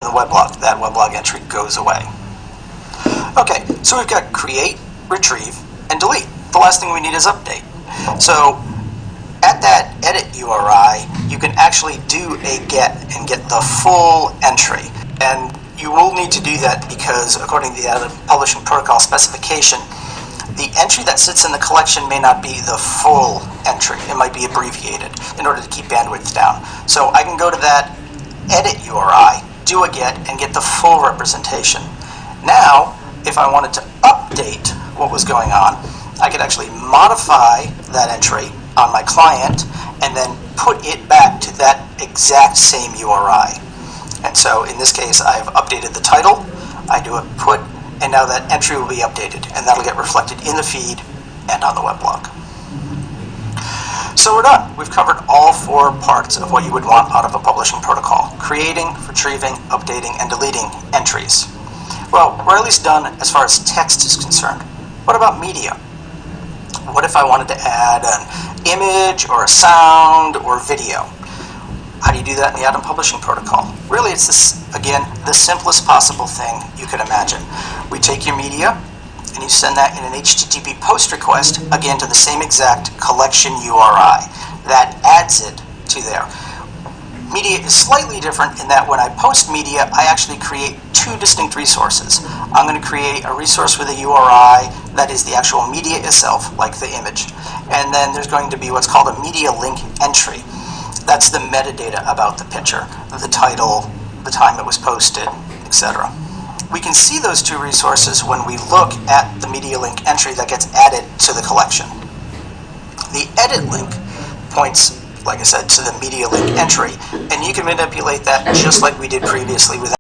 the weblog. That weblog entry goes away. Okay, so we've got create, retrieve, and delete. The last thing we need is update. So at that edit URI, you can actually do a get and get the full entry. And you will need to do that because according to the Atom Publishing Protocol specification, the entry that sits in the collection may not be the full entry. It might be abbreviated in order to keep bandwidth down. So I can go to that edit URI, do a get, and get the full representation. Now, if I wanted to update what was going on, I could actually modify that entry on my client and then put it back to that exact same URI. And so in this case, I've updated the title, I do a put, and now that entry will be updated, and that'll get reflected in the feed and on the weblog. So we're done. We've covered all 4 parts of what you would want out of a publishing protocol: creating, retrieving, updating, and deleting entries. Well, we're at least done as far as text is concerned. What about media? What if I wanted to add an image or a sound or video? How do you do that in the Atom Publishing Protocol? Really, it's again, the simplest possible thing you could imagine. We take your media and you send that in an HTTP post request, again, to the same exact collection URI. That adds it to there. Media is slightly different in that when I post media, I actually create 2 distinct resources. I'm going to create a resource with a URI that is the actual media itself, like the image. And then there's going to be what's called a media link entry. That's the metadata about the picture, the title, the time it was posted, etc. We can see those 2 resources when we look at the media link entry that gets added to the collection. The edit link points, like I said, to the media link entry, and you can manipulate that just like we did previously with